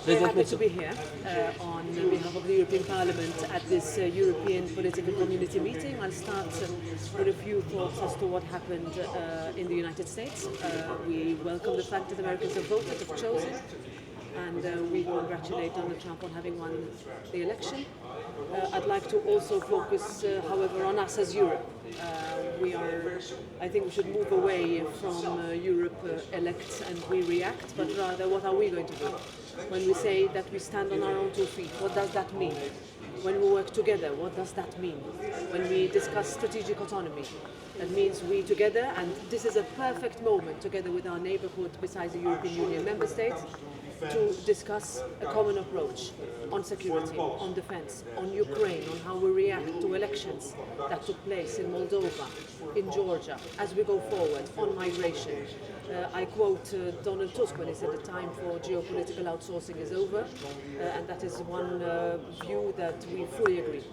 Very happy to be here on behalf of the European Parliament at this European Political Community meeting. I'll start with a few thoughts as to what happened in the United States. We welcome the fact that Americans have voted, have chosen, and we congratulate Donald Trump on having won the election. I'd like to also focus, however, on us as Europe. I think we should move away from Europe elects and we react, but rather what are we going to do? When we say that we stand on our own 2 feet, what does that mean? When we work together, what does that mean? When we discuss strategic autonomy, that means we together, and this is a perfect moment together with our neighbourhood besides the European Union member states, to discuss a common approach on security, on defence, on Ukraine, on how we react to elections that took place in Moldova, in Georgia, as we go forward, on migration. I quote Donald Tusk when he said the time for geopolitical outsourcing is over, and that is one view that we fully agree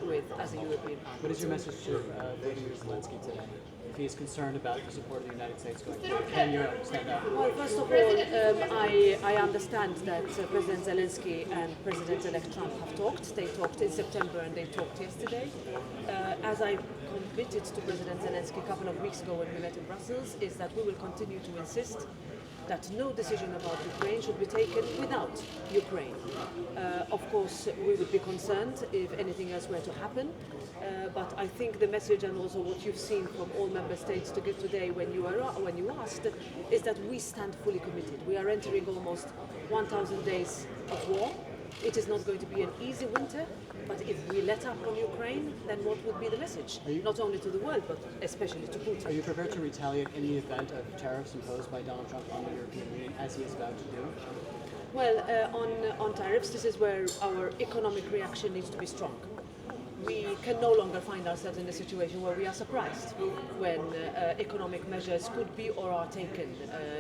with as a European Parliament. What is your message to Vladimir Zelensky today? If he is concerned about the support of the United States going forward, can Europe stand up? Well, first of all, I understand that President Zelensky and President-elect Trump have talked. They talked in September and they talked yesterday. As I committed to President Zelensky a couple of weeks ago when we met in Brussels, is that we will continue to insist that no decision about Ukraine should be taken without Ukraine. Of course, we would be concerned if anything else were to happen, but I think the message and also what you've seen from all member states to give today when you asked is that we stand fully committed. We are entering almost 1,000 days of war. It is not going to be an easy winter, but if we let up on Ukraine, then what would be the message? Not only to the world, but especially to Putin. Are you prepared to retaliate in the event of tariffs imposed by Donald Trump on the European Union, as he is about to do? Well, on tariffs, this is where our economic reaction needs to be strong. We can no longer find ourselves in a situation where we are surprised when economic measures could be or are taken,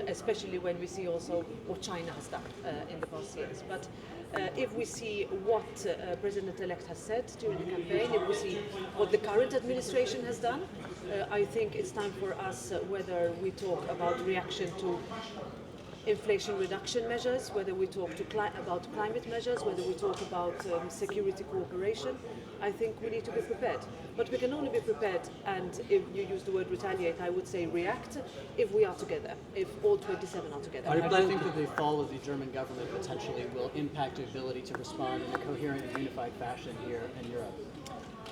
especially when we see also what China has done in the past years. But if we see what President-elect has said during the campaign, if we see what the current administration has done, I think it's time for us, whether we talk about reaction to inflation reduction measures, whether we talk about climate measures, whether we talk about security cooperation, I think we need to be prepared. But we can only be prepared, and if you use the word retaliate, I would say react, if we are together, if all 27 are together. How do you think that the fall of the German government potentially will impact the ability to respond in a coherent and unified fashion here in Europe?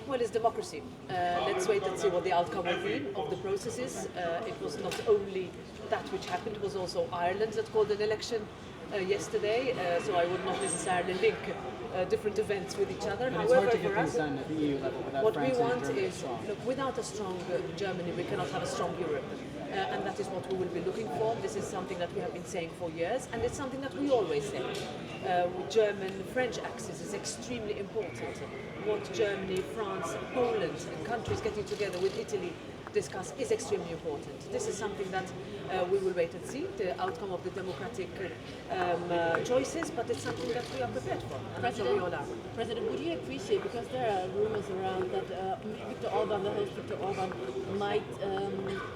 Well, it's democracy. Let's wait and see what the outcome will be of the processes. It was not only that which happened, it was also Ireland that called an election yesterday, so I would not necessarily link different events with each other. But it's hard to get things done at the EU level without what France we want and Germany is, strong. look, without a strong Germany, we cannot have a strong Europe. And that is what we will be looking for. This is something that we have been saying for years, and it's something that we always say. German-French axis is extremely important. What Germany, France, Poland, and countries getting together with Italy discuss is extremely important. This is something that we will wait and see, the outcome of the democratic choices, but it's something that we are prepared for, and that's what we all are. President, would you appreciate, because there are rumors around that the host Viktor Orban, might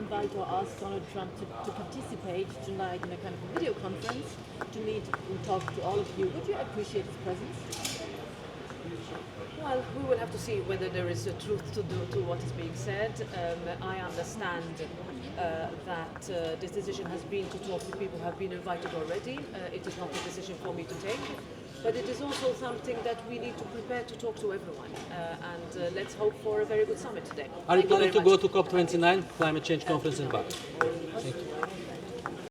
invite or ask Donald Trump to participate tonight in a kind of video conference to meet and talk to all of you. Would you appreciate his presence? Well, we will have to see whether there is a truth to what is being said. I understand that this decision has been to talk to people who have been invited already. It is not a decision for me to take, but it is also something that we need to prepare to talk to everyone. And let's hope for a very good summit today. Are you planning to go to COP29, climate change conference in Bali?